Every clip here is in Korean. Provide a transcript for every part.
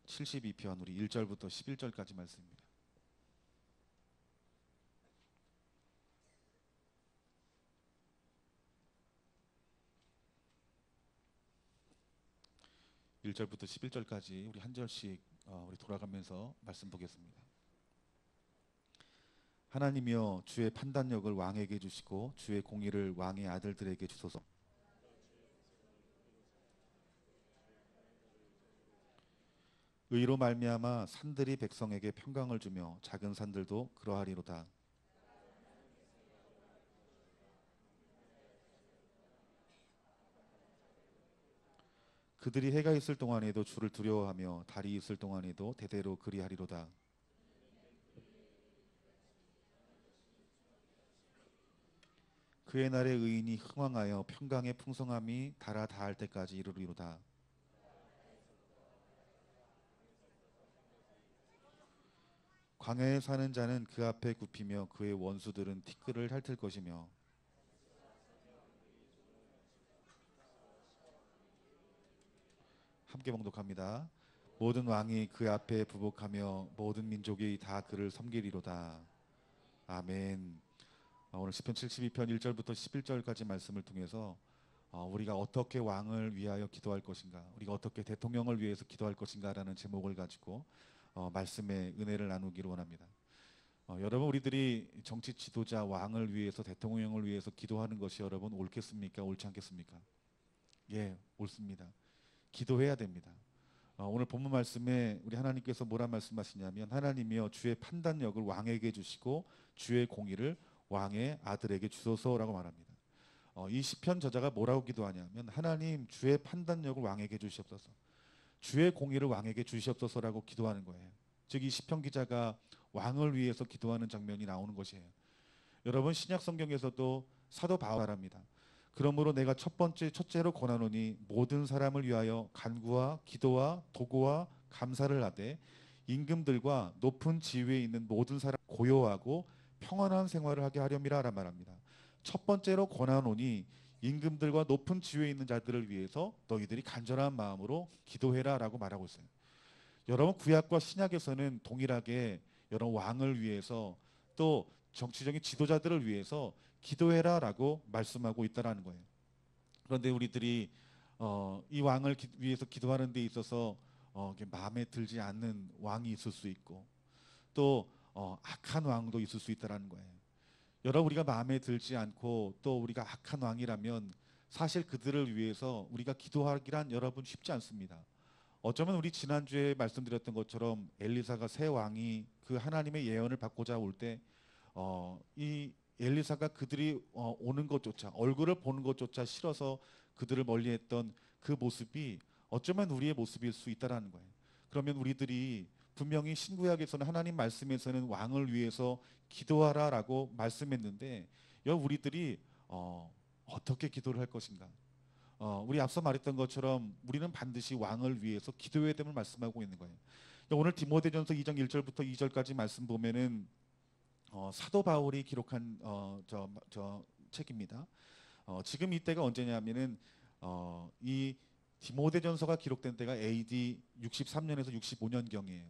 72편 우리 1절부터 11절까지 말씀입니다. (1절부터 11절까지) 우리 한 절씩 우리 돌아가면서 말씀 보겠습니다. 하나님이여, 주의 판단력을 왕에게 주시고 주의 공의를 왕의 아들들에게 주소서. 의로 말미암아 산들이 백성에게 평강을 주며 작은 산들도 그러하리로다. 그들이 해가 있을 동안에도 주를 두려워하며 달이 있을 동안에도 대대로 그리하리로다. 그의 날에 의인이 흥왕하여 평강의 풍성함이 달아 닿을 때까지 이르리로다. 광야에 사는 자는 그 앞에 굽히며 그의 원수들은 티끌을 핥을 것이며 함께 봉독합니다. 모든 왕이 그 앞에 부복하며 모든 민족이 다 그를 섬기리로다. 아멘. 오늘 시편 72편 1절부터 11절까지 말씀을 통해서 우리가 어떻게 왕을 위하여 기도할 것인가, 우리가 어떻게 대통령을 위해서 기도할 것인가라는 제목을 가지고 말씀의 은혜를 나누기를 원합니다. 여러분, 우리들이 정치 지도자 왕을 위해서, 대통령을 위해서 기도하는 것이 여러분 옳겠습니까? 옳지 않겠습니까? 예, 옳습니다. 기도해야 됩니다. 오늘 본문 말씀에 우리 하나님께서 뭐라 말씀하시냐면, 하나님이여, 주의 판단력을 왕에게 주시고 주의 공의를 왕의 아들에게 주소서라고 말합니다. 이 시편 저자가 뭐라고 기도하냐면, 하나님, 주의 판단력을 왕에게 주시옵소서, 주의 공의를 왕에게 주시옵소서라고 기도하는 거예요. 즉, 이 시편 기자가 왕을 위해서 기도하는 장면이 나오는 것이에요. 여러분, 신약 성경에서도 사도 바울이 말합니다. 그러므로 내가 첫째로 권하노니 모든 사람을 위하여 간구와 기도와 도구와 감사를 하되 임금들과 높은 지위에 있는 모든 사람 고요하고 평안한 생활을 하게 하렴이라 말합니다. 첫 번째로 권하노니 임금들과 높은 지위에 있는 자들을 위해서 너희들이 간절한 마음으로 기도해라 라고 말하고 있어요. 여러분, 구약과 신약에서는 동일하게 여러분 왕을 위해서 또 정치적인 지도자들을 위해서 기도해라 라고 말씀하고 있다는 거예요. 그런데 우리들이 이 왕을 위해서 기도하는 데 있어서 마음에 들지 않는 왕이 있을 수 있고, 또 악한 왕도 있을 수 있다는 거예요. 여러분, 우리가 마음에 들지 않고 또 우리가 악한 왕이라면 사실 그들을 위해서 우리가 기도하기란 여러분 쉽지 않습니다. 어쩌면 우리 지난주에 말씀드렸던 것처럼 엘리사가 새 왕이 그 하나님의 예언을 받고자 올 때 이 엘리사가 그들이 오는 것조차, 얼굴을 보는 것조차 싫어서 그들을 멀리했던 그 모습이 어쩌면 우리의 모습일 수 있다는 거예요. 그러면 우리들이 분명히 신구약에서는, 하나님 말씀에서는 왕을 위해서 기도하라라고 말씀했는데 우리들이 어떻게 기도를 할 것인가? 우리 앞서 말했던 것처럼 우리는 반드시 왕을 위해서 기도해야 됨을 말씀하고 있는 거예요. 오늘 디모데전서 2장 1절부터 2절까지 말씀 보면은 사도 바울이 기록한 저 책입니다. 지금 이때가 언제냐면은 이 디모데전서가 기록된 때가 AD 63년에서 65년경이에요.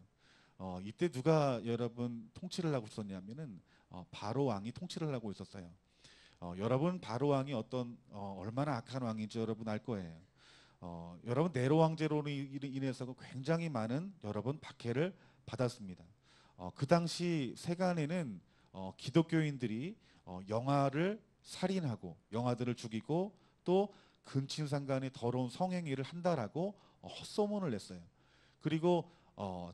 이때 누가 여러분 통치를 하고 있었냐면은 바로 왕이 통치를 하고 있었어요. 여러분, 바로 왕이 얼마나 악한 왕인지 여러분 알 거예요. 여러분, 네로 왕제로 인해서 굉장히 많은 여러분 박해를 받았습니다. 그 당시 세간에는 기독교인들이 영아를 살인하고 영아들을 죽이고 또 근친상간의 더러운 성행위를 한다라고 헛소문을 냈어요. 그리고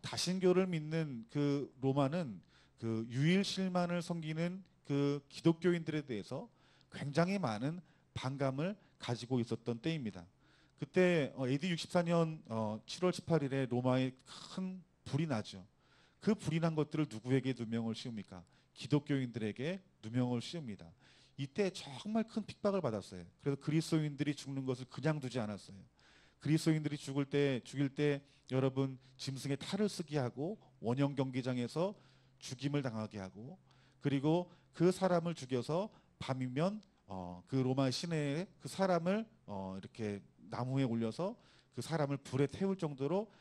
다신교를 믿는 그 로마는 그 유일신만을 섬기는 그 기독교인들에 대해서 굉장히 많은 반감을 가지고 있었던 때입니다. 그때 AD 64년 7월 18일에 로마에 큰 불이 나죠. 그 불이 난 것들을 누구에게 누명을 씌웁니까? 기독교인들에게 누명을 씌웁니다. 이때 정말 큰 핍박을 받았어요. 그래서 그리스도인들이 죽는 것을 그냥 두지 않았어요. 그리스도인들이 죽일 때 여러분 짐승의 탈을 쓰게 하고 원형 경기장에서 죽임을 당하게 하고, 그리고 그 사람을 죽여서 밤이면 그 로마 시내에 그 사람을 이렇게 나무에 올려서 그 사람을 불에 태울 정도로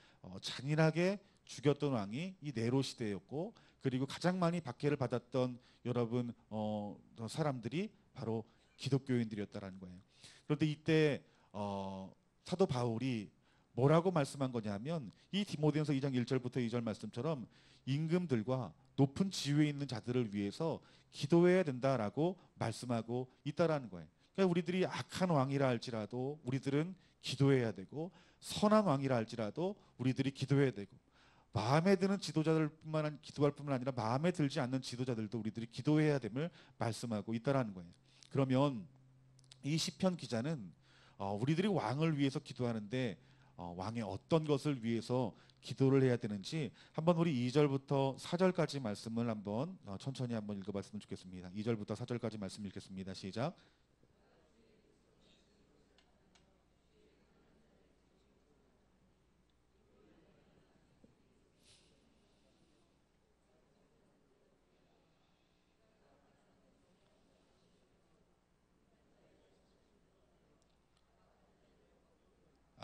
잔인하게 죽였던 왕이 이 네로 시대였고, 그리고 가장 많이 박해를 받았던 여러분 사람들이 바로 기독교인들이었다라는 거예요. 그런데 이때 사도 바울이 뭐라고 말씀한 거냐면, 이 디모데전서 2장 1절부터 2절 말씀처럼 임금들과 높은 지위에 있는 자들을 위해서 기도해야 된다라고 말씀하고 있다라는 거예요. 그러니까 우리들이 악한 왕이라 할지라도 우리들은 기도해야 되고, 선한 왕이라 할지라도 우리들이 기도해야 되고, 마음에 드는 지도자들뿐만 기도할 뿐만 아니라 마음에 들지 않는 지도자들도 우리들이 기도해야 됨을 말씀하고 있다라는 거예요. 그러면 이 시편 기자는 우리들이 왕을 위해서 기도하는데 왕의 어떤 것을 위해서 기도를 해야 되는지 한번 우리 2절부터 4절까지 말씀을 한번 천천히 한번 읽어봤으면 좋겠습니다. 2절부터 4절까지 말씀 읽겠습니다. 시작.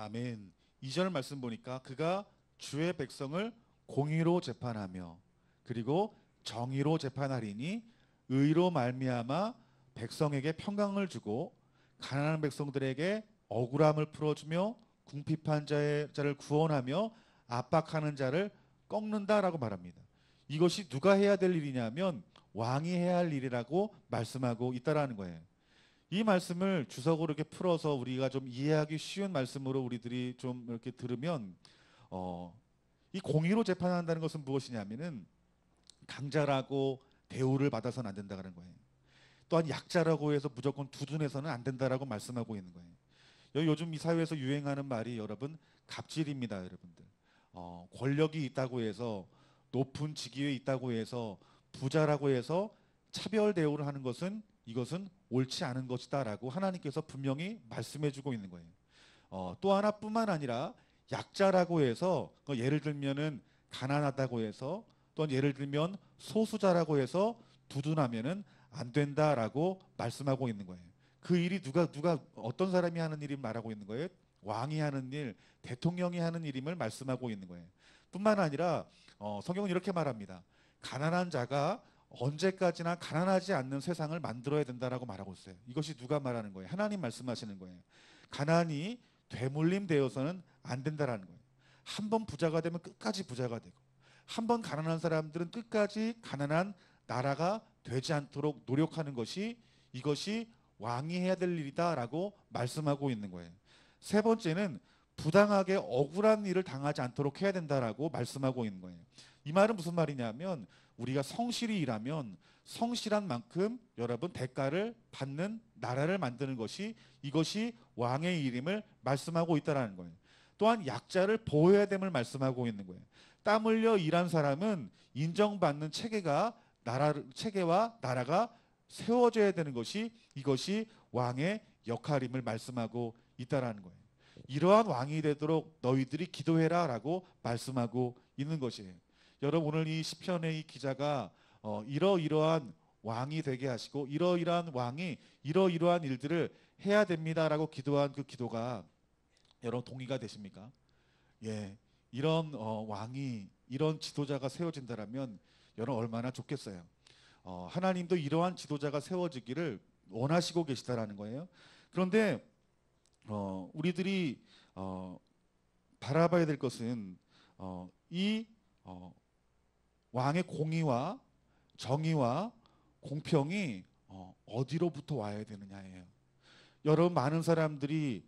아멘. 2절 말씀 보니까 그가 주의 백성을 공의로 재판하며 그리고 정의로 재판하리니 의로 말미암아 백성에게 평강을 주고 가난한 백성들에게 억울함을 풀어주며 궁핍한 자를 구원하며 압박하는 자를 꺾는다라고 말합니다. 이것이 누가 해야 될 일이냐면 왕이 해야 할 일이라고 말씀하고 있다라는 거예요. 이 말씀을 주석으로 이렇게 풀어서 우리가 좀 이해하기 쉬운 말씀으로 우리들이 좀 이렇게 들으면 이 공의로 재판한다는 것은 무엇이냐면은 강자라고 대우를 받아서는 안 된다는 거예요. 또한 약자라고 해서 무조건 두둔해서는 안 된다라고 말씀하고 있는 거예요. 요즘 이 사회에서 유행하는 말이 여러분 갑질입니다, 여러분들. 권력이 있다고 해서 높은 직위에 있다고 해서 부자라고 해서 차별 대우를 하는 것은 이것은 옳지 않은 것이다라고 하나님께서 분명히 말씀해주고 있는 거예요. 또 하나뿐만 아니라 약자라고 해서 예를 들면은 가난하다고 해서 또는 예를 들면 소수자라고 해서 두둔하면은 안 된다라고 말씀하고 있는 거예요. 그 일이 누가 어떤 사람이 하는 일이 말하고 있는 거예요? 왕이 하는 일, 대통령이 하는 일임을 말씀하고 있는 거예요. 뿐만 아니라 성경은 이렇게 말합니다. 가난한 자가 언제까지나 가난하지 않는 세상을 만들어야 된다라고 말하고 있어요. 이것이 누가 말하는 거예요? 하나님 말씀하시는 거예요. 가난이 되물림 되어서는 안 된다라는 거예요. 한 번 부자가 되면 끝까지 부자가 되고, 한 번 가난한 사람들은 끝까지 가난한 나라가 되지 않도록 노력하는 것이 이것이 왕이 해야 될 일이다라고 말씀하고 있는 거예요. 세 번째는 부당하게 억울한 일을 당하지 않도록 해야 된다라고 말씀하고 있는 거예요. 이 말은 무슨 말이냐면 우리가 성실히 일하면 성실한 만큼 여러분 대가를 받는 나라를 만드는 것이 이것이 왕의 일임을 말씀하고 있다는 거예요. 또한 약자를 보호해야 됨을 말씀하고 있는 거예요. 땀 흘려 일한 사람은 인정받는 체계와 나라가 세워져야 되는 것이 이것이 왕의 역할임을 말씀하고 있다는 거예요. 이러한 왕이 되도록 너희들이 기도해라라고 말씀하고 있는 것이에요. 여러분 오늘 이 시편의 이 기자가 이러이러한 왕이 되게 하시고 이러이러한 왕이 이러이러한 일들을 해야 됩니다라고 기도한 그 기도가 여러분 동의가 되십니까? 예, 이런 왕이 이런 지도자가 세워진다라면 여러분 얼마나 좋겠어요. 하나님도 이러한 지도자가 세워지기를 원하시고 계시다라는 거예요. 그런데 우리들이 바라봐야 될 것은 이 왕의 공의와 정의와 공평이 어디로부터 와야 되느냐예요. 여러분 많은 사람들이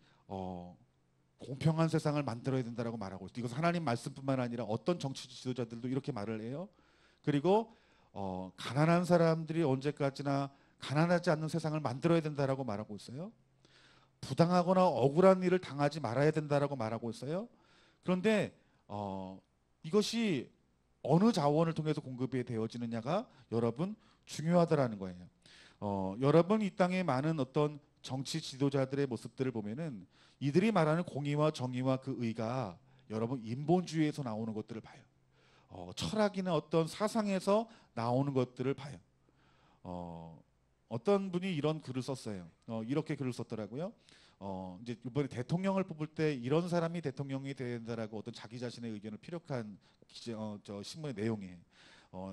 공평한 세상을 만들어야 된다라고 말하고 있어요. 이것은 하나님 말씀뿐만 아니라 어떤 정치 지도자들도 이렇게 말을 해요. 그리고 가난한 사람들이 언제까지나 가난하지 않는 세상을 만들어야 된다라고 말하고 있어요. 부당하거나 억울한 일을 당하지 말아야 된다라고 말하고 있어요. 그런데 이것이 어느 자원을 통해서 공급이 되어지느냐가 여러분 중요하다라는 거예요. 여러분 이 땅에 많은 어떤 정치 지도자들의 모습들을 보면은 이들이 말하는 공의와 정의와 그 의가 여러분 인본주의에서 나오는 것들을 봐요. 철학이나 어떤 사상에서 나오는 것들을 봐요. 어떤 분이 이런 글을 썼어요. 이렇게 글을 썼더라고요. 이제 이번에 대통령을 뽑을 때 이런 사람이 대통령이 돼야 된다라고 어떤 자기 자신의 의견을 피력한 저 신문의 내용이에요.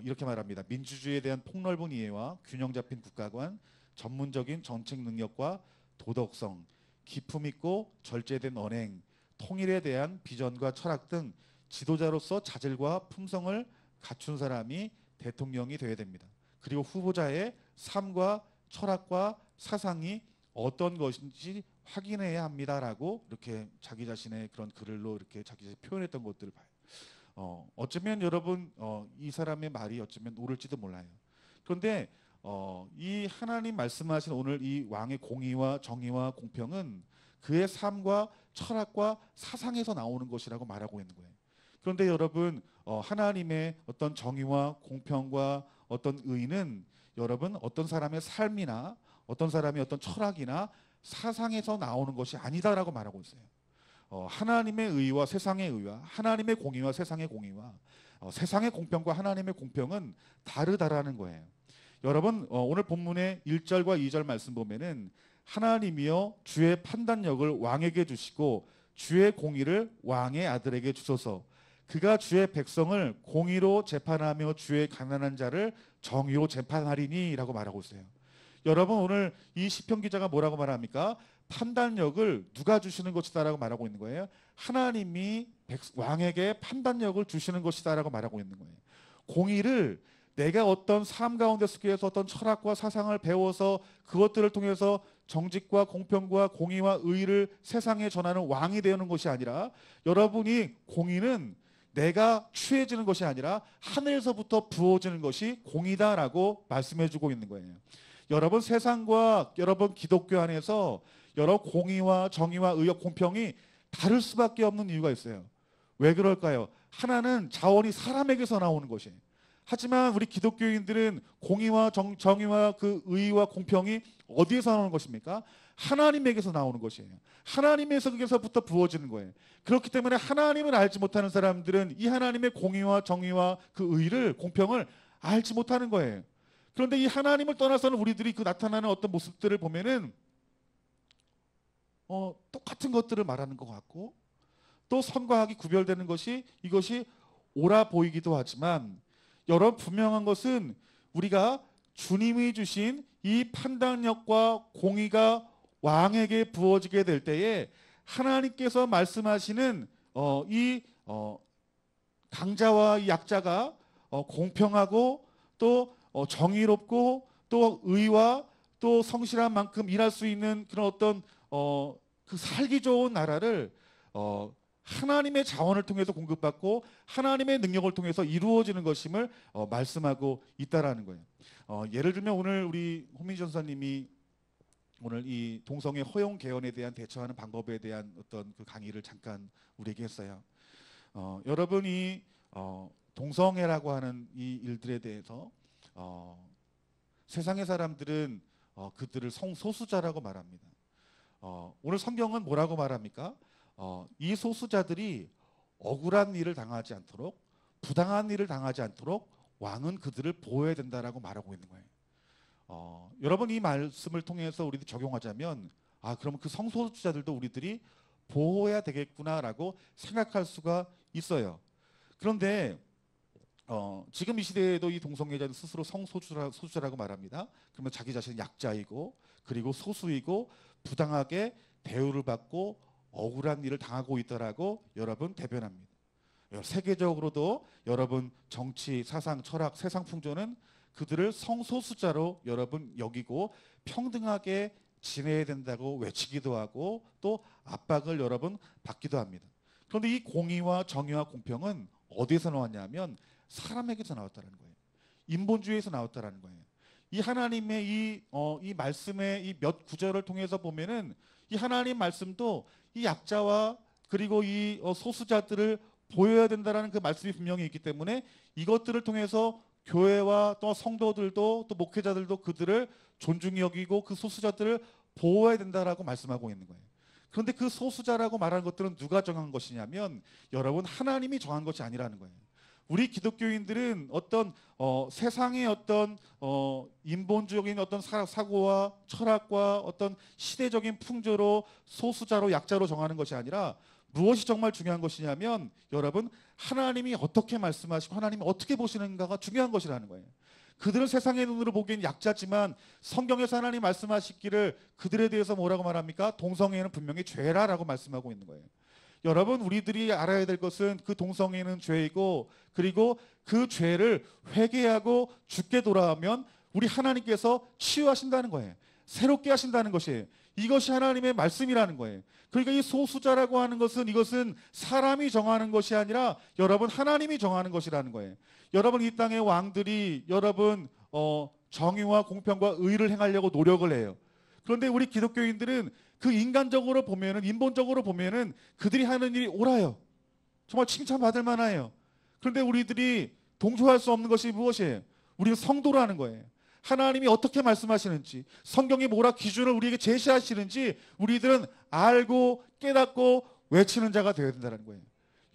이렇게 말합니다. 민주주의에 대한 폭넓은 이해와 균형 잡힌 국가관, 전문적인 정책 능력과 도덕성, 기품 있고 절제된 언행, 통일에 대한 비전과 철학 등 지도자로서 자질과 품성을 갖춘 사람이 대통령이 되어야 됩니다. 그리고 후보자의 삶과 철학과 사상이 어떤 것인지 확인해야 합니다라고 이렇게 자기 자신의 그런 글로 이렇게 자기 자신이 표현했던 것들을 봐요. 어쩌면 여러분 이 사람의 말이 어쩌면 옳을지도 몰라요. 그런데 이 하나님 말씀하신 오늘 이 왕의 공의와 정의와 공평은 그의 삶과 철학과 사상에서 나오는 것이라고 말하고 있는 거예요. 그런데 여러분 하나님의 어떤 정의와 공평과 어떤 의는 여러분 어떤 사람의 삶이나 어떤 사람의 어떤 철학이나 사상에서 나오는 것이 아니다라고 말하고 있어요. 하나님의 의와 세상의 의와 하나님의 공의와 세상의 공의와 세상의 공평과 하나님의 공평은 다르다라는 거예요. 여러분 오늘 본문의 1절과 2절 말씀 보면은 하나님이여 주의 판단력을 왕에게 주시고 주의 공의를 왕의 아들에게 주소서. 그가 주의 백성을 공의로 재판하며 주의 가난한 자를 정의로 재판하리니 라고 말하고 있어요. 여러분 오늘 이 시편 기자가 뭐라고 말합니까? 판단력을 누가 주시는 것이다 라고 말하고 있는 거예요. 하나님이 왕에게 판단력을 주시는 것이다 라고 말하고 있는 거예요. 공의를 내가 어떤 삶 가운데 속에서 어떤 철학과 사상을 배워서 그것들을 통해서 정직과 공평과 공의와 의를 세상에 전하는 왕이 되는 것이 아니라 여러분이 공의는 내가 취해지는 것이 아니라 하늘에서부터 부어지는 것이 공의다라고 말씀해주고 있는 거예요. 여러분 세상과 여러분 기독교 안에서 여러 공의와 정의와 의와 공평이 다를 수밖에 없는 이유가 있어요. 왜 그럴까요? 하나는 자원이 사람에게서 나오는 것이에요. 하지만 우리 기독교인들은 공의와 정의와 그 의와 공평이 어디에서 나오는 것입니까? 하나님에게서 나오는 것이에요. 하나님에게서부터 부어지는 거예요. 그렇기 때문에 하나님을 알지 못하는 사람들은 이 하나님의 공의와 정의와 그 의를 공평을 알지 못하는 거예요. 그런데 이 하나님을 떠나서는 우리들이 그 나타나는 어떤 모습들을 보면은 똑같은 것들을 말하는 것 같고 또 선과 악이 구별되는 것이 이것이 옳아 보이기도 하지만 여러분 분명한 것은 우리가 주님이 주신 이 판단력과 공의가 왕에게 부어지게 될 때에 하나님께서 말씀하시는 이 강자와 이 약자가 공평하고 또 정의롭고 또 의와 또 성실한 만큼 일할 수 있는 그런 어떤 그 살기 좋은 나라를 하나님의 자원을 통해서 공급받고 하나님의 능력을 통해서 이루어지는 것임을 말씀하고 있다라는 거예요. 예를 들면 오늘 우리 홍민희 전사님이 오늘 이 동성애 허용 개헌에 대한 대처하는 방법에 대한 어떤 그 강의를 잠깐 우리에게 했어요. 여러분이 동성애라고 하는 이 일들에 대해서 세상의 사람들은 그들을 성소수자라고 말합니다. 오늘 성경은 뭐라고 말합니까? 이 소수자들이 억울한 일을 당하지 않도록 부당한 일을 당하지 않도록 왕은 그들을 보호해야 된다라고 말하고 있는 거예요. 여러분 이 말씀을 통해서 우리도 적용하자면 그러면 그 성소수자들도 우리들이 보호해야 되겠구나라고 생각할 수가 있어요. 그런데 지금 이 시대에도 이 동성애자는 스스로 성소수자라고 말합니다. 그러면 자기 자신은 약자이고 그리고 소수이고 부당하게 대우를 받고 억울한 일을 당하고 있다라고 여러분 대변합니다. 세계적으로도 여러분 정치, 사상, 철학, 세상 풍조는 그들을 성소수자로 여러분 여기고 평등하게 지내야 된다고 외치기도 하고 또 압박을 여러분 받기도 합니다. 그런데 이 공의와 정의와 공평은 어디에서 나왔냐면 사람에게서 나왔다는 거예요. 인본주의에서 나왔다는 거예요. 이 하나님의 이 말씀의 이 몇 구절을 통해서 보면은 이 하나님 말씀도 이 약자와 그리고 이 소수자들을 보여야 된다라는 그 말씀이 분명히 있기 때문에 이것들을 통해서 교회와 또 성도들도 또 목회자들도 그들을 존중히 여기고 그 소수자들을 보호해야 된다라고 말씀하고 있는 거예요. 그런데 그 소수자라고 말하는 것들은 누가 정한 것이냐면 여러분 하나님이 정한 것이 아니라는 거예요. 우리 기독교인들은 어떤 세상의 어떤 인본주의적인 어떤 사고와 철학과 어떤 시대적인 풍조로 소수자로 약자로 정하는 것이 아니라 무엇이 정말 중요한 것이냐면 여러분 하나님이 어떻게 말씀하시고 하나님이 어떻게 보시는가가 중요한 것이라는 거예요. 그들은 세상의 눈으로 보기엔 약자지만 성경에서 하나님 말씀하시기를 그들에 대해서 뭐라고 말합니까? 동성애는 분명히 죄라라고 말씀하고 있는 거예요. 여러분 우리들이 알아야 될 것은 그 동성애는 죄이고 그리고 그 죄를 회개하고 죽게 돌아오면 우리 하나님께서 치유하신다는 거예요. 새롭게 하신다는 것이에요. 이것이 하나님의 말씀이라는 거예요. 그러니까 이 소수자라고 하는 것은 이것은 사람이 정하는 것이 아니라 여러분 하나님이 정하는 것이라는 거예요. 여러분 이 땅의 왕들이 여러분 정의와 공평과 의를 행하려고 노력을 해요. 그런데 우리 기독교인들은 그 인간적으로 보면은 인본적으로 보면은 그들이 하는 일이 옳아요. 정말 칭찬받을 만해요. 그런데 우리들이 동조할 수 없는 것이 무엇이에요? 우리는 성도라는 거예요. 하나님이 어떻게 말씀하시는지 성경이 뭐라 기준을 우리에게 제시하시는지 우리들은 알고 깨닫고 외치는 자가 되어야 된다는 거예요.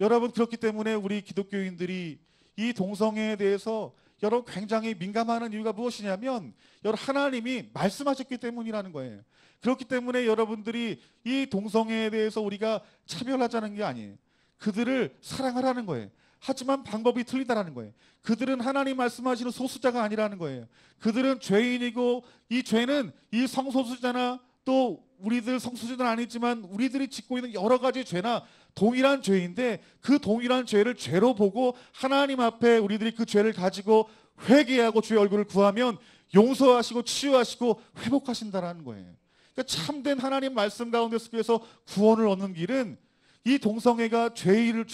여러분 그렇기 때문에 우리 기독교인들이 이 동성애에 대해서 여러분 굉장히 민감한 이유가 무엇이냐면 여러분 하나님이 말씀하셨기 때문이라는 거예요. 그렇기 때문에 여러분들이 이 동성애에 대해서 우리가 차별하자는 게 아니에요. 그들을 사랑하라는 거예요. 하지만 방법이 틀리다라는 거예요. 그들은 하나님 말씀하시는 소수자가 아니라는 거예요. 그들은 죄인이고 이 죄는 이 성소수자나 또 우리들 성소수자는 아니지만 우리들이 짓고 있는 여러 가지 죄나 동일한 죄인데 그 동일한 죄를 죄로 보고 하나님 앞에 우리들이 그 죄를 가지고 회개하고 주의 얼굴을 구하면 용서하시고 치유하시고 회복하신다라는 거예요. 그러니까 참된 하나님 말씀 가운데 속에서 구원을 얻는 길은 이 동성애가 죄로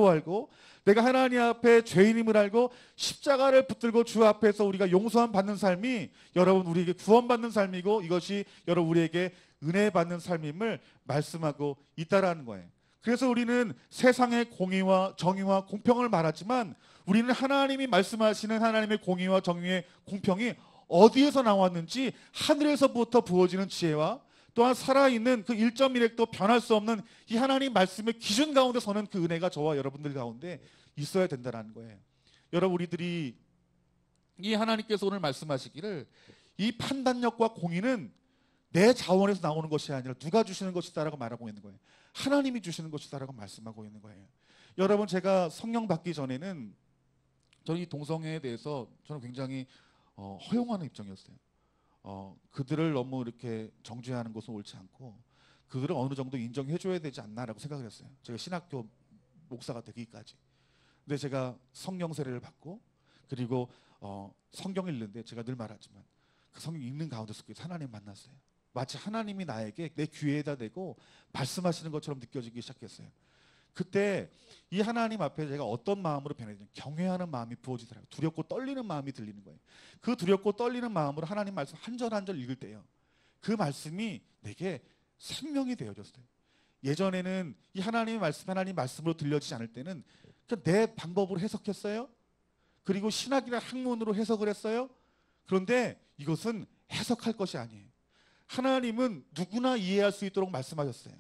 알고 내가 하나님 앞에 죄인임을 알고 십자가를 붙들고 주 앞에서 우리가 용서함 받는 삶이 여러분 우리에게 구원받는 삶이고 이것이 여러분 우리에게 은혜 받는 삶임을 말씀하고 있다라는 거예요. 그래서 우리는 세상의 공의와 정의와 공평을 말하지만 우리는 하나님이 말씀하시는 하나님의 공의와 정의의 공평이 어디에서 나왔는지 하늘에서부터 부어지는 지혜와 또한 살아있는 그 1.1획도 변할 수 없는 이 하나님 말씀의 기준 가운데 서는 그 은혜가 저와 여러분들 가운데 있어야 된다는 거예요. 여러분 우리들이 이 하나님께서 오늘 말씀하시기를 이 판단력과 공의는 내 자원에서 나오는 것이 아니라 누가 주시는 것이다라고 말하고 있는 거예요. 하나님이 주시는 것이다라고 말씀하고 있는 거예요. 여러분 제가 성령 받기 전에는 저는 이 동성애에 대해서 저는 굉장히 허용하는 입장이었어요. 그들을 너무 이렇게 정죄하는 것은 옳지 않고 그들을 어느 정도 인정해줘야 되지 않나라고 생각을 했어요. 제가 신학교 목사가 되기까지. 근데 제가 성령 세례를 받고 그리고 성경을 읽는데 제가 늘 말하지만 그 성경 읽는 가운데 속에서 하나님 만났어요. 마치 하나님이 나에게 내 귀에다 대고 말씀하시는 것처럼 느껴지기 시작했어요. 그때 이 하나님 앞에 제가 어떤 마음으로 변했냐면 경외하는 마음이 부어지더라고요. 두렵고 떨리는 마음이 들리는 거예요. 그 두렵고 떨리는 마음으로 하나님 말씀 한 절 한 절 읽을 때요. 그 말씀이 내게 생명이 되어졌어요. 예전에는 이 하나님의 말씀 하나님 말씀으로 들려지지 않을 때는 그냥 내 방법으로 해석했어요. 그리고 신학이나 학문으로 해석을 했어요. 그런데 이것은 해석할 것이 아니에요. 하나님은 누구나 이해할 수 있도록 말씀하셨어요.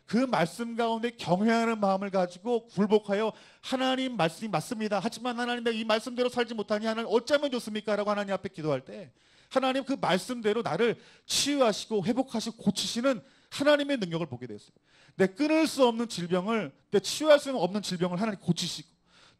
그 말씀 가운데 경외하는 마음을 가지고 굴복하여 하나님 말씀이 맞습니다. 하지만 하나님 내가 이 말씀대로 살지 못하니 하나님 어쩌면 좋습니까? 라고 하나님 앞에 기도할 때 하나님 그 말씀대로 나를 치유하시고 회복하시고 고치시는 하나님의 능력을 보게 됐어요. 내 끊을 수 없는 질병을 내 치유할 수 없는 질병을 하나님 고치시고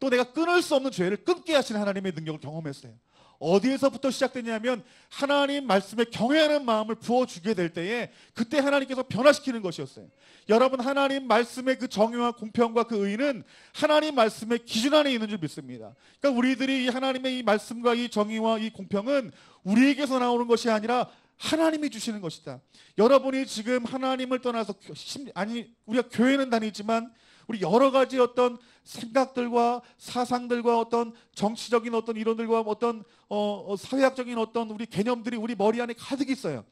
또 내가 끊을 수 없는 죄를 끊게 하시는 하나님의 능력을 경험했어요. 어디에서부터 시작되냐면 하나님 말씀에 경외하는 마음을 부어주게 될 때에 그때 하나님께서 변화시키는 것이었어요. 여러분 하나님 말씀의 그 정의와 공평과 그 의는 하나님 말씀의 기준 안에 있는 줄 믿습니다. 그러니까 우리들이 이 하나님의 이 말씀과 이 정의와 이 공평은 우리에게서 나오는 것이 아니라 하나님이 주시는 것이다. 여러분이 지금 하나님을 떠나서 우리가 교회는 다니지만 우리 여러 가지 어떤 생각들과 사상들과 어떤 정치적인 어떤 이론들과 어떤 사회학적인 어떤 우리 개념들이 우리 머리 안에 가득 있어요.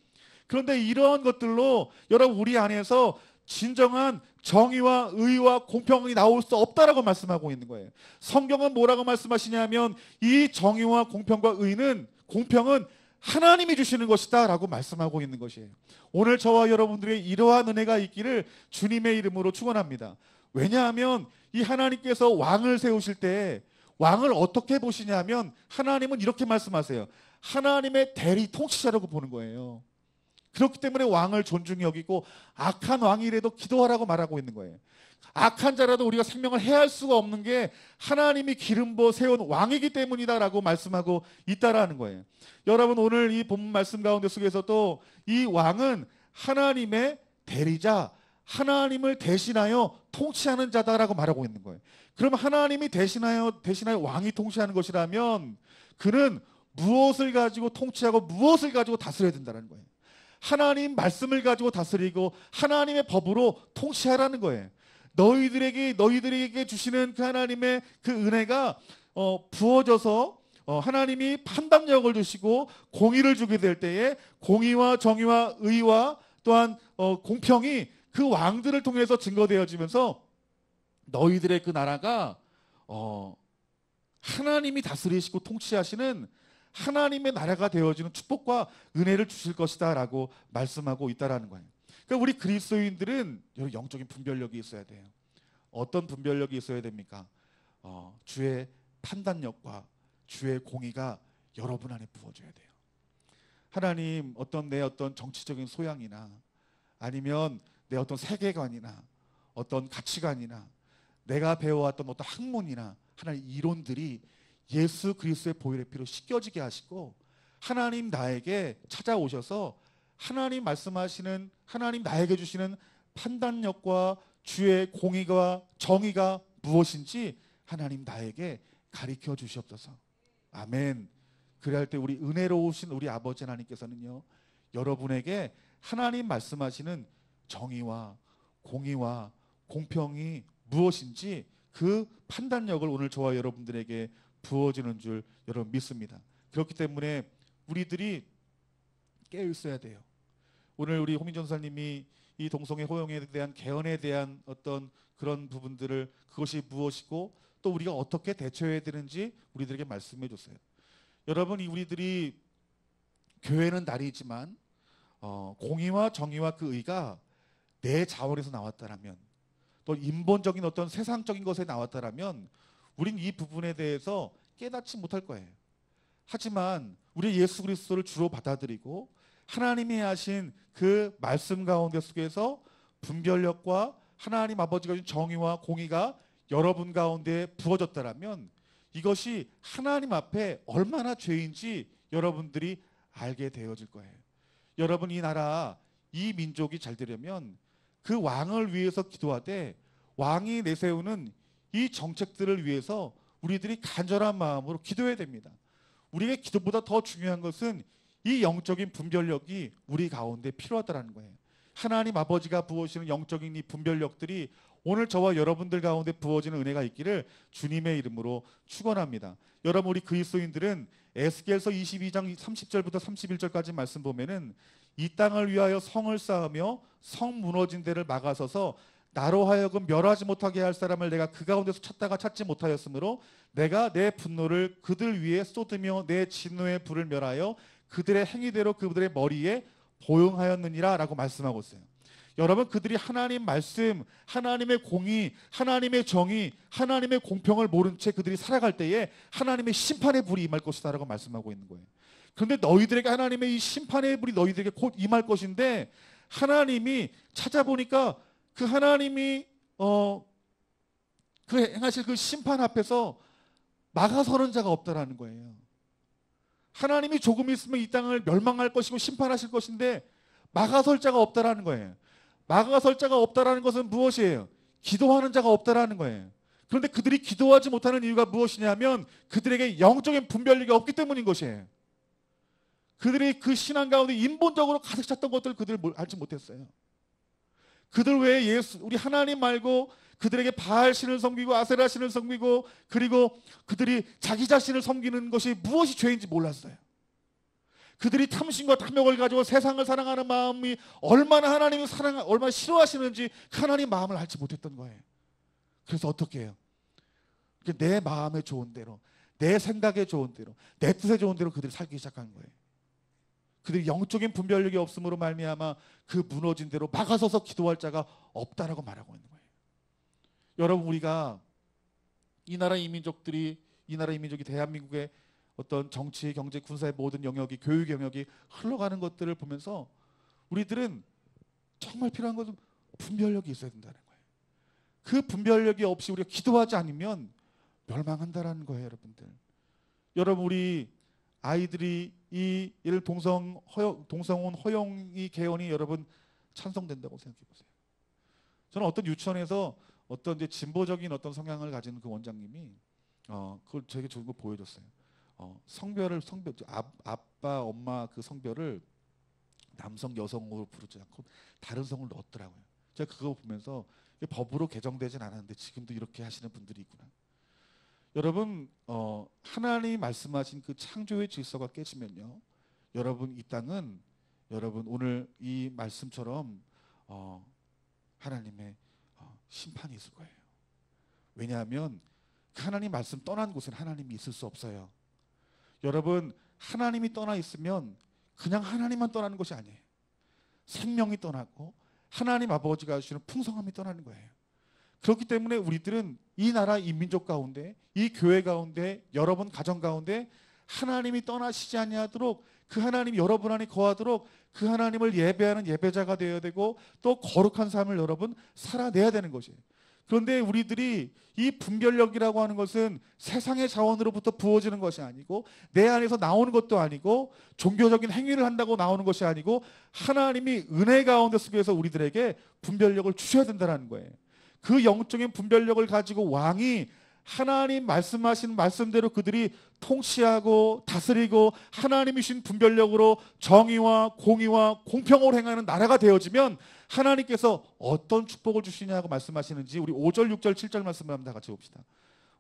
그런데 이러한 것들로 여러분 우리 안에서 진정한 정의와 의와 공평이 나올 수 없다라고 말씀하고 있는 거예요. 성경은 뭐라고 말씀하시냐면 이 정의와 공평과 의는 공평은 하나님이 주시는 것이다 라고 말씀하고 있는 것이에요. 오늘 저와 여러분들의 이러한 은혜가 있기를 주님의 이름으로 축원합니다. 왜냐하면 이 하나님께서 왕을 세우실 때 왕을 어떻게 보시냐면 하나님은 이렇게 말씀하세요. 하나님의 대리 통치자라고 보는 거예요. 그렇기 때문에 왕을 존중히 여기고 악한 왕이라도 기도하라고 말하고 있는 거예요. 악한 자라도 우리가 생명을 해할 수가 없는 게 하나님이 기름 부어 세운 왕이기 때문이다라고 말씀하고 있다라는 거예요. 여러분, 오늘 이 본문 말씀 가운데 속에서도 이 왕은 하나님의 대리자, 하나님을 대신하여 통치하는 자다라고 말하고 있는 거예요. 그럼 하나님이 대신하여 왕이 통치하는 것이라면 그는 무엇을 가지고 통치하고 무엇을 가지고 다스려야 된다는 거예요. 하나님 말씀을 가지고 다스리고 하나님의 법으로 통치하라는 거예요. 너희들에게 주시는 그 하나님의 그 은혜가 부어져서 하나님이 판단력을 주시고 공의를 주게 될 때에 공의와 정의와 의와 또한 공평이 그 왕들을 통해서 증거되어지면서 너희들의 그 나라가 하나님이 다스리시고 통치하시는 하나님의 나라가 되어지는 축복과 은혜를 주실 것이다 라고 말씀하고 있다라는 거예요. 그러니까 우리 그리스도인들은 영적인 분별력이 있어야 돼요. 어떤 분별력이 있어야 됩니까? 주의 판단력과 주의 공의가 여러분 안에 부어져야 돼요. 하나님 내 어떤 정치적인 소양이나 아니면 내 어떤 세계관이나 어떤 가치관이나 내가 배워왔던 어떤 학문이나 하나님 이론들이 예수 그리스도의 보혈의 피로 씻겨지게 하시고 하나님 나에게 찾아오셔서 하나님 말씀하시는 하나님 나에게 주시는 판단력과 주의 공의가 정의가 무엇인지 하나님 나에게 가르쳐 주시옵소서. 아멘. 그래야 때 우리 은혜로우신 우리 아버지 하나님께서는요, 여러분에게 하나님 말씀하시는 정의와 공의와 공평이 무엇인지 그 판단력을 오늘 저와 여러분들에게 부어지는 줄 여러분 믿습니다. 그렇기 때문에 우리들이 깨어 있어야 돼요. 오늘 우리 호민 전사님이 이 동성애 호용에 대한 개헌에 대한 어떤 그런 부분들을 그것이 무엇이고 또 우리가 어떻게 대처해야 되는지 우리들에게 말씀해 줬어요. 여러분, 우리들이 교회는 날이지만 공의와 정의와 그 의가 내 자원에서 나왔다라면 또 인본적인 어떤 세상적인 것에 나왔다라면 우린 이 부분에 대해서 깨닫지 못할 거예요. 하지만 우리 예수 그리스도를 주로 받아들이고 하나님이 하신 그 말씀 가운데 속에서 분별력과 하나님 아버지가 주신 정의와 공의가 여러분 가운데 부어졌다라면 이것이 하나님 앞에 얼마나 죄인지 여러분들이 알게 되어질 거예요. 여러분, 이 나라, 이 민족이 잘 되려면 그 왕을 위해서 기도하되 왕이 내세우는 이 정책들을 위해서 우리들이 간절한 마음으로 기도해야 됩니다. 우리의 기도보다 더 중요한 것은 이 영적인 분별력이 우리 가운데 필요하다는 거예요. 하나님 아버지가 부어주시는 영적인 이 분별력들이 오늘 저와 여러분들 가운데 부어지는 은혜가 있기를 주님의 이름으로 축원합니다. 여러분, 우리 그리스도인들은 에스겔서 22장 30절부터 31절까지 말씀 보면은 이 땅을 위하여 성을 쌓으며 성 무너진 데를 막아서서 나로 하여금 멸하지 못하게 할 사람을 내가 그 가운데서 찾다가 찾지 못하였으므로 내가 내 분노를 그들 위에 쏟으며 내 진노의 불을 멸하여 그들의 행위대로 그들의 머리에 보응하였느니라 라고 말씀하고 있어요. 여러분, 그들이 하나님 말씀, 하나님의 공의, 하나님의 정의, 하나님의 공평을 모른 채 그들이 살아갈 때에 하나님의 심판의 불이 임할 것이다 라고 말씀하고 있는 거예요. 그런데 너희들에게 하나님의 이 심판의 불이 너희들에게 곧 임할 것인데 하나님이 찾아보니까 그 하나님이 그 행하실 그 심판 앞에서 막아서는 자가 없다라는 거예요. 하나님이 조금 있으면 이 땅을 멸망할 것이고 심판하실 것인데 막아설 자가 없다라는 거예요. 막아설 자가 없다라는 것은 무엇이에요? 기도하는 자가 없다라는 거예요. 그런데 그들이 기도하지 못하는 이유가 무엇이냐면 그들에게 영적인 분별력이 없기 때문인 것이에요. 그들이 그 신앙 가운데 인본적으로 가득 찼던 것들을 그들이 알지 못했어요. 그들 외에 우리 하나님 말고 그들에게 바알 신을 섬기고 아세라 신을 섬기고 그리고 그들이 자기 자신을 섬기는 것이 무엇이 죄인지 몰랐어요. 그들이 탐심과 탐욕을 가지고 세상을 사랑하는 마음이 얼마나 하나님을 얼마나 싫어하시는지 그 하나님 마음을 알지 못했던 거예요. 그래서 어떻게 해요? 내 마음에 좋은 대로, 내 생각에 좋은 대로, 내 뜻에 좋은 대로 그들이 살기 시작한 거예요. 그들이 영적인 분별력이 없음으로 말미암아 그 무너진 대로 막아서서 기도할 자가 없다라고 말하고 있는 거예요. 여러분, 우리가 이 나라 이민족들이 이 나라 이민족이 대한민국의 어떤 정치, 경제, 군사의 모든 영역이 교육 영역이 흘러가는 것들을 보면서 우리들은 정말 필요한 것은 분별력이 있어야 된다는 거예요. 그 분별력이 없이 우리가 기도하지 않으면 멸망한다라는 거예요, 여러분들. 여러분 우리 아이들이 이 예를 동성혼 허용이 개헌이 여러분 찬성된다고 생각해 보세요. 저는 어떤 유치원에서 어떤 이제 진보적인 어떤 성향을 가진 그 원장님이 그걸 저에게 좋은 거 보여줬어요. 성별 아빠 엄마 그 성별을 남성 여성으로 부르지 않고 다른 성을 넣었더라고요. 제가 그거 보면서 법으로 개정되진 않았는데 지금도 이렇게 하시는 분들이 있구나. 여러분 하나님이 말씀하신 그 창조의 질서가 깨지면요, 여러분 이 땅은 여러분 오늘 이 말씀처럼 하나님의 심판이 있을 거예요. 왜냐하면 그 하나님 말씀 떠난 곳엔 하나님이 있을 수 없어요. 여러분 하나님이 떠나 있으면 그냥 하나님만 떠나는 것이 아니에요. 생명이 떠나고 하나님 아버지가 주시는 풍성함이 떠나는 거예요. 그렇기 때문에 우리들은 이 나라 이 민족 가운데 이 교회 가운데 여러분 가정 가운데 하나님이 떠나시지 아니하도록 그 하나님이 여러분 안에 거하도록 그 하나님을 예배하는 예배자가 되어야 되고 또 거룩한 삶을 여러분 살아내야 되는 것이에요. 그런데 우리들이 이 분별력이라고 하는 것은 세상의 자원으로부터 부어지는 것이 아니고 내 안에서 나오는 것도 아니고 종교적인 행위를 한다고 나오는 것이 아니고 하나님이 은혜 가운데 속에서 우리들에게 분별력을 주셔야 된다는 거예요. 그 영적인 분별력을 가지고 왕이 하나님 말씀하신 말씀대로 그들이 통치하고 다스리고 하나님이 주신 분별력으로 정의와 공의와 공평을 행하는 나라가 되어지면 하나님께서 어떤 축복을 주시냐고 말씀하시는지 우리 5절, 6절, 7절 말씀을 한번 다 같이 봅시다.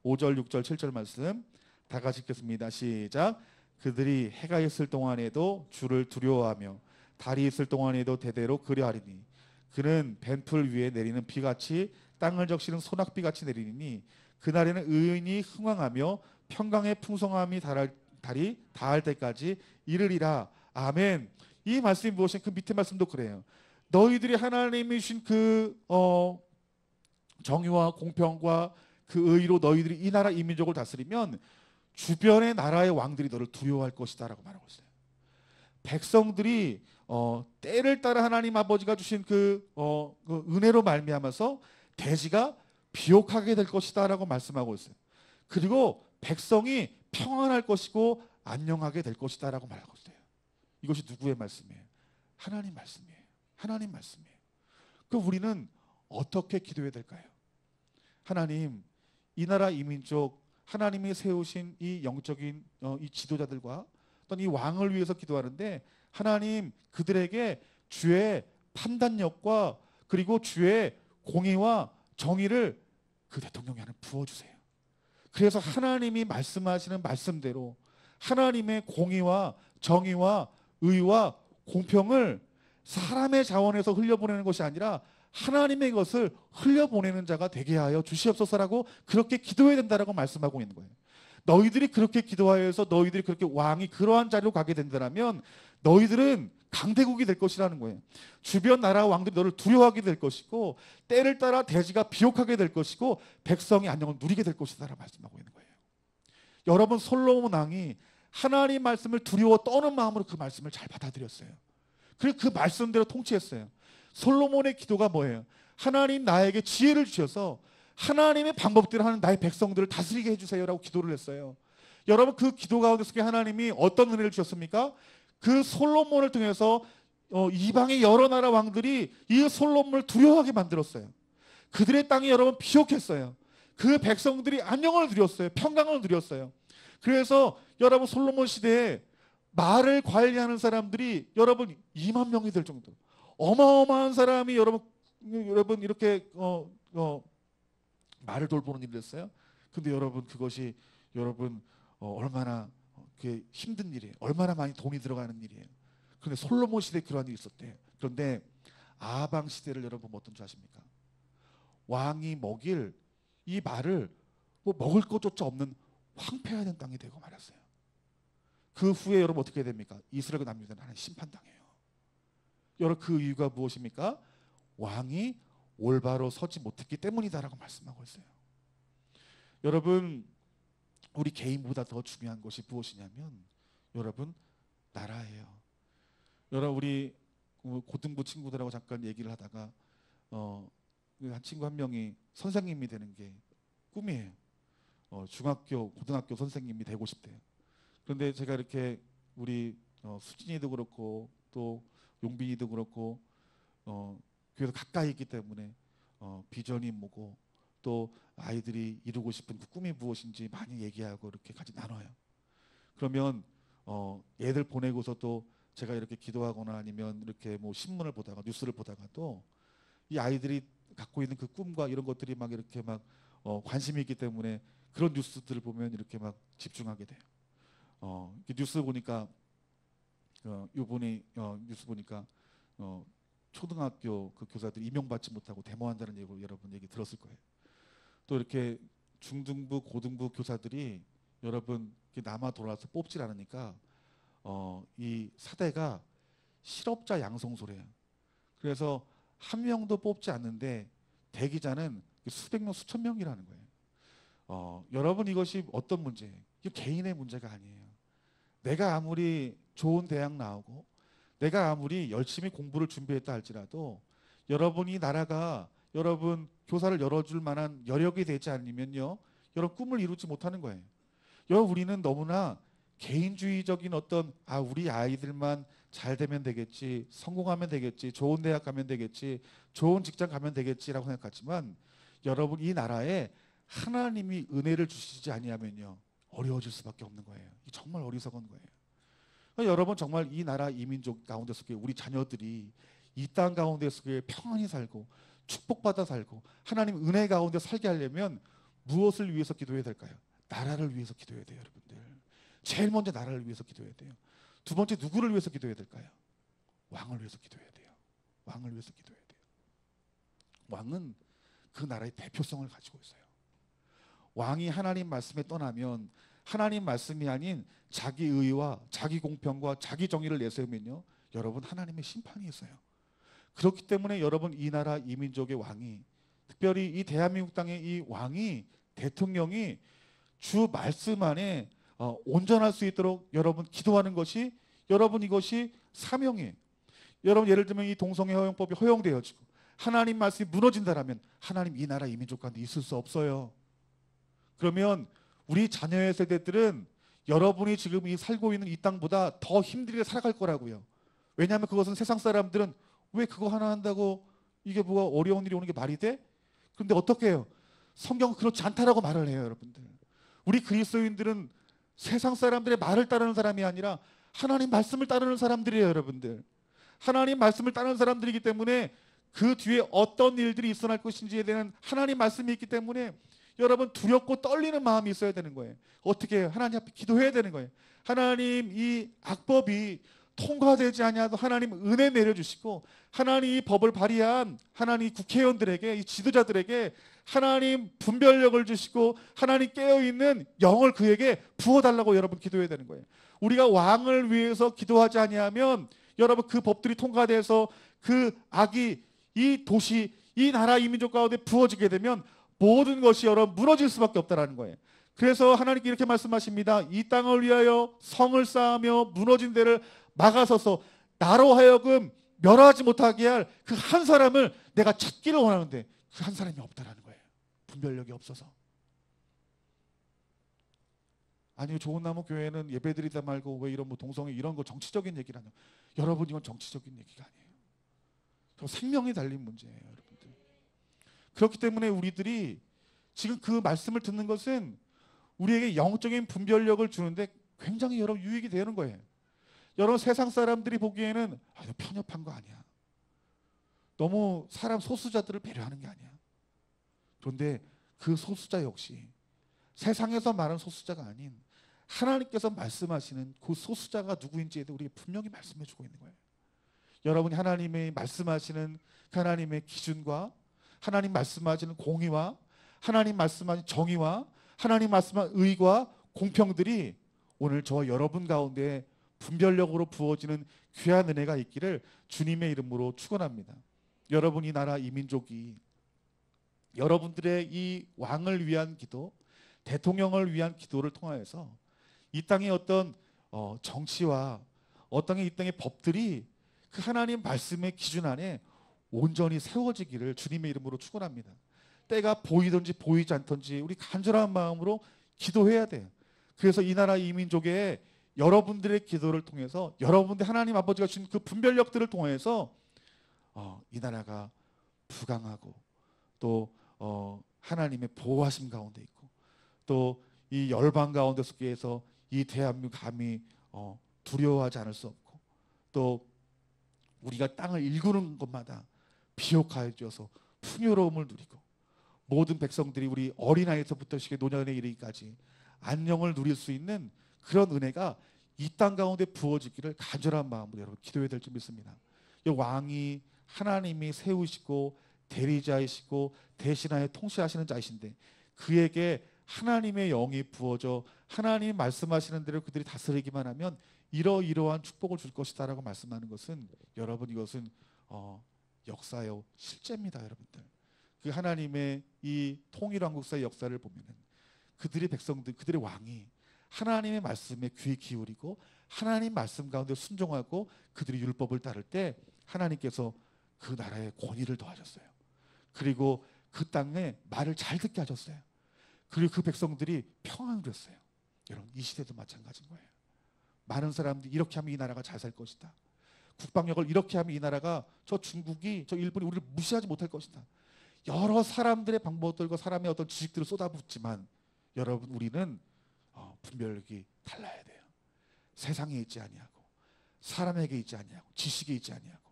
5절, 6절, 7절 말씀 다 같이 읽겠습니다. 시작. 그들이 해가 있을 동안에도 주를 두려워하며 달이 있을 동안에도 대대로 그려하리니 그는 벤풀 위에 내리는 비같이 땅을 적시는 소낙비같이 내리니 그날에는 의인이 흥왕하며 평강의 풍성함이 달이 닿을 때까지 이르리라. 아멘. 이 말씀이 무엇이냐? 그 밑에 말씀도 그래요. 너희들이 하나님이 주신 그 정의와 공평과 그 의로 너희들이 이 나라 이 민족을 다스리면 주변의 나라의 왕들이 너를 두려워할 것이다 라고 말하고 있어요. 백성들이 때를 따라 하나님 아버지가 주신 그 은혜로 말미암아서 대지가 비옥하게 될 것이다 라고 말씀하고 있어요. 그리고 백성이 평안할 것이고 안녕하게 될 것이다 라고 말하고 있어요. 이것이 누구의 말씀이에요? 하나님 말씀이에요. 하나님 말씀이에요. 그럼 우리는 어떻게 기도해야 될까요? 하나님, 이 나라 이 민족 하나님이 세우신 이 영적인 이 지도자들과 어떤 이 왕을 위해서 기도하는데 하나님 그들에게 주의 판단력과 그리고 주의 공의와 정의를 그 대통령이 하나 부어주세요. 그래서 하나님이 말씀하시는 말씀대로 하나님의 공의와 정의와 의와 공평을 사람의 자원에서 흘려보내는 것이 아니라 하나님의 것을 흘려보내는 자가 되게 하여 주시옵소서라고 그렇게 기도해야 된다라고 말씀하고 있는 거예요. 너희들이 그렇게 기도하여서 너희들이 그렇게 왕이 그러한 자리로 가게 된다면 너희들은 강대국이 될 것이라는 거예요. 주변 나라 왕들이 너를 두려워하게 될 것이고 때를 따라 대지가 비옥하게 될 것이고 백성이 안녕을 누리게 될 것이다라고 말씀하고 있는 거예요. 여러분 솔로몬 왕이 하나님 말씀을 두려워 떠는 마음으로 그 말씀을 잘 받아들였어요. 그리고 그 말씀대로 통치했어요. 솔로몬의 기도가 뭐예요? 하나님 나에게 지혜를 주셔서 하나님의 방법대로 하는 나의 백성들을 다스리게 해주세요라고 기도를 했어요. 여러분 그 기도 가운데 속에 하나님이 어떤 은혜를 주셨습니까? 그 솔로몬을 통해서 이방의 여러 나라 왕들이 이 솔로몬을 두려워하게 만들었어요. 그들의 땅이 여러분 비옥했어요. 그 백성들이 안녕을 누렸어요. 평강을 누렸어요. 그래서 여러분 솔로몬 시대에 말을 관리하는 사람들이 여러분 2만 명이 될 정도로 어마어마한 사람이 여러분 이렇게 말을 돌보는 일을 했어요. 근데 여러분 그것이 여러분 얼마나 힘든 일이에요. 얼마나 많이 돈이 들어가는 일이에요. 그런데 솔로몬 시대에 그러한 일이 있었대요. 그런데 아방 시대를 여러분 어떤 줄 아십니까? 왕이 먹일 이 말을 먹을 것조차 없는 황폐화된 땅이 되고 말았어요. 그 후에 여러분 어떻게 됩니까? 이스라엘 남유다는 하나님 심판당해요. 여러분 그 이유가 무엇입니까? 왕이 올바로 서지 못했기 때문이다라고 말씀하고 있어요. 여러분, 우리 개인보다 더 중요한 것이 무엇이냐면 여러분, 나라예요. 여러분, 우리 고등부 친구들하고 잠깐 얘기를 하다가 한 친구 한 명이 선생님이 되는 게 꿈이에요. 중학교, 고등학교 선생님이 되고 싶대요. 그런데 제가 이렇게 우리 수진이도 그렇고 또 용빈이도 그렇고 교회에서 가까이 있기 때문에 비전이 뭐고 또 아이들이 이루고 싶은 그 꿈이 무엇인지 많이 얘기하고 이렇게 같이 나눠요. 그러면 애들 보내고서 또 제가 이렇게 기도하거나 아니면 이렇게 뭐 신문을 보다가 뉴스를 보다가도 이 아이들이 갖고 있는 그 꿈과 이런 것들이 막 이렇게 막 관심이 있기 때문에 그런 뉴스들을 보면 이렇게 막 집중하게 돼요. 뉴스 보니까 요번에 뉴스 보니까 초등학교 그 교사들이 임용받지 못하고 데모한다는 얘기 여러분 얘기 들었을 거예요. 또 이렇게 중등부, 고등부 교사들이 여러분 남아 돌아서 뽑질 않으니까 이 사대가 실업자 양성소래요. 그래서 한 명도 뽑지 않는데 대기자는 수백 명, 수천 명이라는 거예요. 여러분, 이것이 어떤 문제예요? 이게 개인의 문제가 아니에요. 내가 아무리 좋은 대학 나오고 내가 아무리 열심히 공부를 준비했다 할지라도 여러분, 이 나라가 여러분 교사를 열어줄 만한 여력이 되지 않으면요, 여러분 꿈을 이루지 못하는 거예요. 여러분, 우리는 너무나 개인주의적인 어떤 우리 아이들만 잘 되면 되겠지, 성공하면 되겠지, 좋은 대학 가면 되겠지, 좋은 직장 가면 되겠지라고 생각하지만 여러분, 이 나라에 하나님이 은혜를 주시지 아니하면요 어려워질 수밖에 없는 거예요. 정말 어리석은 거예요. 그러니까 여러분, 정말 이 나라 이민족 가운데서 우리 자녀들이 이 땅 가운데서 평안히 살고 축복받아 살고 하나님 은혜 가운데 살게 하려면 무엇을 위해서 기도해야 될까요? 나라를 위해서 기도해야 돼요, 여러분들. 제일 먼저 나라를 위해서 기도해야 돼요. 두 번째, 누구를 위해서 기도해야 될까요? 왕을 위해서 기도해야 돼요. 왕을 위해서 기도해야 돼요. 왕은 그 나라의 대표성을 가지고 있어요. 왕이 하나님 말씀에 떠나면 하나님 말씀이 아닌 자기 의와 자기 공평과 자기 정의를 내세우면요 여러분, 하나님의 심판이 있어요. 그렇기 때문에 여러분, 이 나라 이 민족의 왕이, 특별히 이 대한민국 땅의 이 왕이, 대통령이 주 말씀 안에 온전할 수 있도록 여러분 기도하는 것이, 여러분 이것이 사명이에요. 여러분, 예를 들면 이 동성애 허용법이 허용되어지고 하나님 말씀이 무너진다라면 하나님 이 나라 이 민족 가운데 있을 수 없어요. 그러면 우리 자녀의 세대들은 여러분이 지금 이 살고 있는 이 땅보다 더 힘들게 살아갈 거라고요. 왜냐하면 그것은 세상 사람들은 왜 그거 하나 한다고 이게 뭐가 어려운 일이 오는 게 말이 돼? 그런데 어떻게 해요? 성경은 그렇지 않다라고 말을 해요, 여러분들. 우리 그리스도인들은 세상 사람들의 말을 따르는 사람이 아니라 하나님 말씀을 따르는 사람들이에요, 여러분들. 하나님 말씀을 따르는 사람들이기 때문에 그 뒤에 어떤 일들이 일어날 것인지에 대한 하나님 말씀이 있기 때문에 여러분, 두렵고 떨리는 마음이 있어야 되는 거예요. 어떻게 해요? 하나님 앞에 기도해야 되는 거예요. 하나님, 이 악법이 통과되지 아니하도 하나님 은혜 내려주시고 하나님 이 법을 발의한 하나님 국회의원들에게, 이 지도자들에게 하나님 분별력을 주시고 하나님 깨어있는 영을 그에게 부어달라고 여러분 기도해야 되는 거예요. 우리가 왕을 위해서 기도하지 아니하면 여러분, 그 법들이 통과돼서 그 악이 이 도시, 이 나라 이 민족 가운데 부어지게 되면 모든 것이 여러분 무너질 수밖에 없다라는 거예요. 그래서 하나님께 이렇게 말씀하십니다. 이 땅을 위하여 성을 쌓으며 무너진 데를 막아서서 나로 하여금 멸하지 못하게 할 그 한 사람을 내가 찾기를 원하는데 그 한 사람이 없다라는 거예요. 분별력이 없어서. 아니요, 좋은 나무 교회는 예배드리다 말고 왜 이런 뭐 동성애 이런 거 정치적인 얘기를 하냐. 여러분, 이건 정치적인 얘기가 아니에요. 저 생명이 달린 문제예요, 여러분들. 그렇기 때문에 우리들이 지금 그 말씀을 듣는 것은 우리에게 영적인 분별력을 주는데 굉장히 여러분 유익이 되는 거예요. 여러분, 세상 사람들이 보기에는 편협한 거 아니야. 너무 사람 소수자들을 배려하는 게 아니야. 그런데 그 소수자 역시 세상에서 말하는 소수자가 아닌 하나님께서 말씀하시는 그 소수자가 누구인지에 대해 우리에게 분명히 말씀해 주고 있는 거예요. 여러분이 하나님의 말씀하시는 그 하나님의 기준과 하나님 말씀하시는 공의와 하나님 말씀하시는 정의와 하나님 말씀하시는 의와 공평들이 오늘 저와 여러분 가운데 분별력으로 부어지는 귀한 은혜가 있기를 주님의 이름으로 축원합니다. 여러분, 이 나라 이 민족이 여러분들의 이 왕을 위한 기도, 대통령을 위한 기도를 통하여서 이 땅의 어떤 정치와 이 땅의 법들이 그 하나님 말씀의 기준 안에 온전히 세워지기를 주님의 이름으로 축원합니다. 때가 보이든지 보이지 않든지 우리 간절한 마음으로 기도해야 돼요. 그래서 이 나라 이 민족의 여러분들의 기도를 통해서 여러분들 하나님 아버지가 주신 그 분별력들을 통해서 이 나라가 부강하고 또 하나님의 보호하심 가운데 있고 또 이 열방 가운데 속에서 이 대한민국 감히 두려워하지 않을 수 없고 또 우리가 땅을 일구는 것마다 비옥하여 주어서 풍요로움을 누리고 모든 백성들이 우리 어린아이에서부터 노년에 이르기까지 안녕을 누릴 수 있는 그런 은혜가 이 땅 가운데 부어지기를 간절한 마음으로 여러분 기도해야 될 줄 믿습니다. 이 왕이 하나님이 세우시고 대리자이시고 대신하여 통치하시는 자이신데 그에게 하나님의 영이 부어져 하나님이 말씀하시는 대로 그들이 다스리기만 하면 이러이러한 축복을 줄 것이다 라고 말씀하는 것은 여러분 이것은 역사요 실제입니다. 여러분들 그 하나님의 이 통일왕국사의 역사를 보면은 그들의 백성들 그들의 왕이 하나님의 말씀에 귀 기울이고 하나님 말씀 가운데 순종하고 그들이 율법을 따를 때 하나님께서 그 나라에 권위를 더하셨어요. 그리고 그 땅에 말을 잘 듣게 하셨어요. 그리고 그 백성들이 평안을 누렸어요. 여러분 이 시대도 마찬가지인 거예요. 많은 사람들이 이렇게 하면 이 나라가 잘 살 것이다. 국방력을 이렇게 하면 이 나라가 저 중국이 저 일본이 우리를 무시하지 못할 것이다. 여러 사람들의 방법들과 사람의 어떤 지식들을 쏟아붓지만 여러분 우리는 분별력이 달라야 돼요. 세상에 있지 아니하고 사람에게 있지 아니하고 지식에 있지 아니하고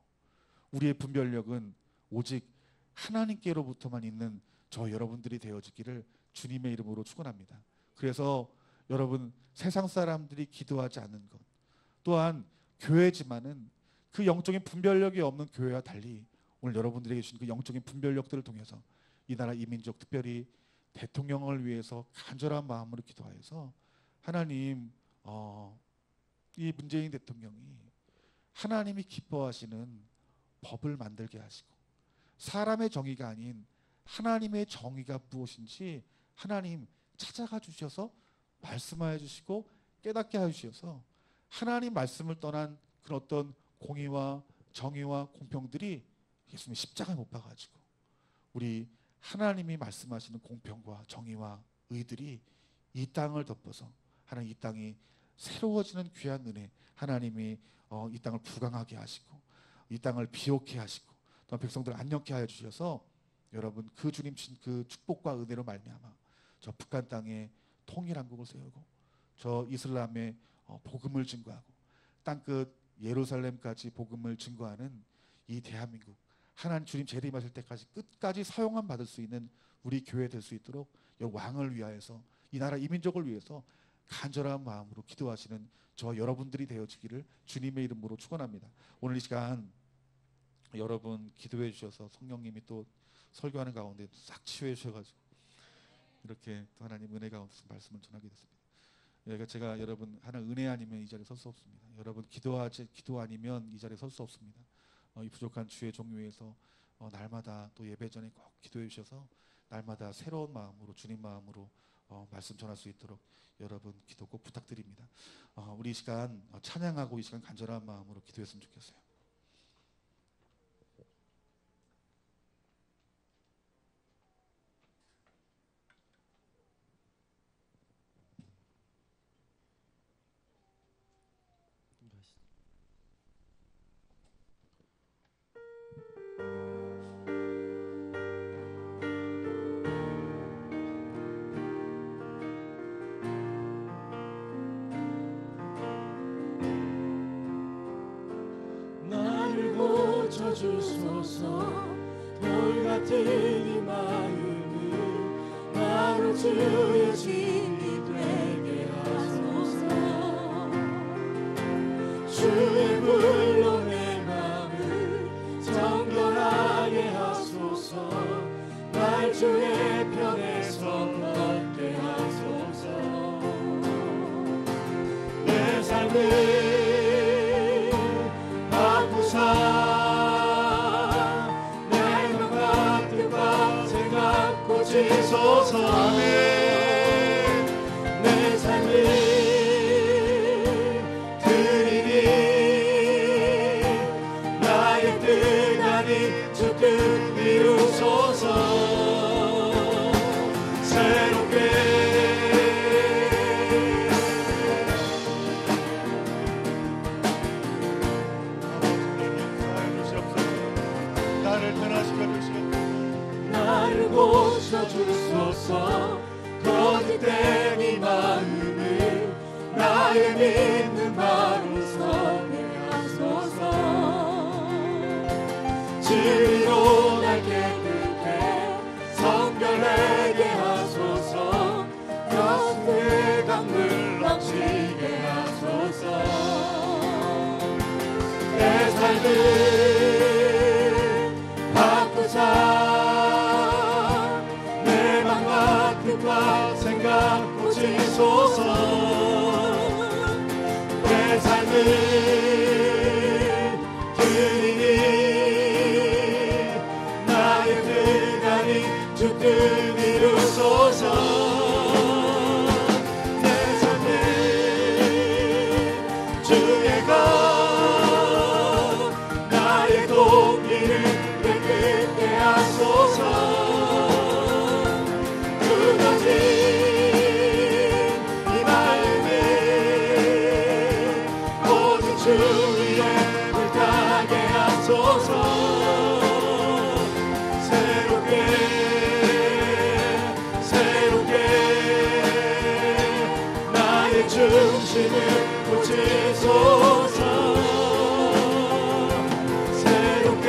우리의 분별력은 오직 하나님께로부터만 있는 저 여러분들이 되어지기를 주님의 이름으로 축원합니다. 그래서 여러분 세상 사람들이 기도하지 않는 것 또한 교회지만은 그 영적인 분별력이 없는 교회와 달리 오늘 여러분들에게 주신 그 영적인 분별력들을 통해서 이 나라 이 민족 특별히 대통령을 위해서 간절한 마음으로 기도하여서 하나님 이 문재인 대통령이 하나님이 기뻐하시는 법을 만들게 하시고 사람의 정의가 아닌 하나님의 정의가 무엇인지 하나님 찾아가 주셔서 말씀하여 주시고 깨닫게 하여 주셔서 하나님 말씀을 떠난 그런 어떤 공의와 정의와 공평들이 예수님의 십자가에 못 박아가지고 우리 하나님이 말씀하시는 공평과 정의와 의들이 이 땅을 덮어서 하나님 이 땅이 새로워지는 귀한 은혜 하나님이 이 땅을 부강하게 하시고 이 땅을 비옥해 하시고 또 백성들을 안녕케 하여 주셔서 여러분 그 주님 신 그 축복과 은혜로 말미암아 저 북한 땅에 통일한국을 세우고 저 이슬람의 복음을 증거하고 땅끝 예루살렘까지 복음을 증거하는 이 대한민국 하나님 주님 재림하실 때까지 끝까지 사용함 받을 수 있는 우리 교회 될 수 있도록 왕을 위하여서 이 나라 이 민족을 위해서 간절한 마음으로 기도하시는 저 여러분들이 되어지기를 주님의 이름으로 축원합니다. 오늘 이 시간 여러분 기도해 주셔서 성령님이 또 설교하는 가운데 싹 치유해 주셔가지고 이렇게 또 하나님 은혜 가운데 말씀을 전하게 됐습니다. 그러니까 제가 여러분 하나 은혜 아니면 이 자리에 설 수 없습니다. 여러분 기도 아니면 이 자리에 설 수 없습니다. 이 부족한 주의 종류에서 날마다 또 예배 전에 꼭 기도해 주셔서 날마다 새로운 마음으로 주님 마음으로 말씀 전할 수 있도록 여러분 기도 꼭 부탁드립니다. 우리 이 시간 찬양하고 이 시간 간절한 마음으로 기도했으면 좋겠어요. 주소서 돌 같은 이 마음을 나로 주의 진리 되게 하소서 주의 불로 내 마음을 정결하게 하소서 날 주의 편에 선 걷게 하소서 내 삶을 바꾸사 고치소서 아멘 나의 믿는 마음 서게 하소서. 진리로 날 깨끗해 성결하게 하소서. 여수의 강물 넘치게 하소서. 내 삶을 바꾸사 내 맘과 뜻과 생각 고치소서. 내 삶을 드리니 나의 뜻 아닌 주 뜻 이루소서. 내 삶을 주의 것 나의 동기를 깨끗게 하소서. 굳어진 이 마음을 오직 주 위에 불타게 하소서. 새롭게 나의 중심을 고치소서. 새롭게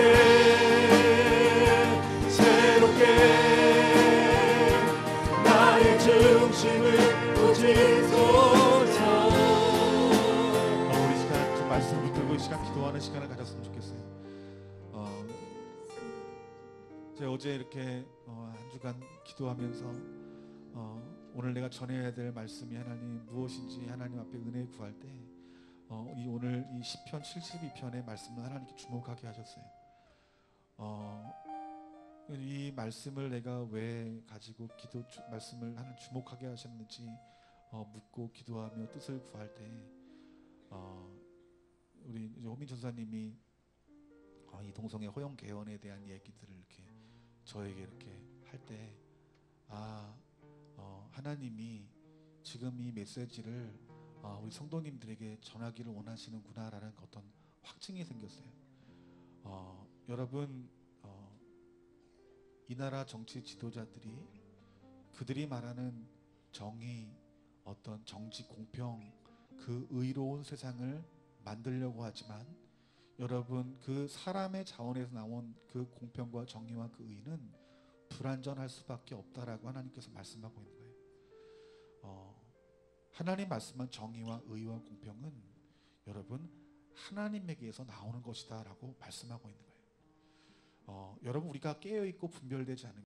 나의 중심을 고치소서. 우리 시간 좀 말씀을 붙들고 이 시간 기도하는 시간을 가졌으면 좋겠어요. 제가 어제 이렇게 한 주간 기도하면서 오늘 내가 전해야 될 말씀이 하나님 무엇인지 하나님 앞에 은혜 구할 때 오늘 이 시편 72편의 말씀을 하나님께 주목하게 하셨어요. 이 말씀을 내가 왜 가지고 말씀을 하는 주목하게 하셨는지 묻고 기도하며 뜻을 구할 때 우리 호민 전사님이 이 동성애 허용 개헌에 대한 얘기들을 이렇게 저에게 이렇게 할 때 하나님이 지금 이 메시지를 우리 성도님들에게 전하기를 원하시는구나라는 어떤 확증이 생겼어요. 여러분 이 나라 정치 지도자들이 그들이 말하는 정의, 어떤 정치 공평, 그 의로운 세상을 만들려고 하지만 여러분 그 사람의 자원에서 나온 그 공평과 정의와 그 의는 불완전할 수밖에 없다라고 하나님께서 말씀하고 있는 거예요. 하나님 말씀한 정의와 의와 공평은 여러분 하나님에게서 나오는 것이다 라고 말씀하고 있는 거예요. 여러분 우리가 깨어있고 분별되지 않은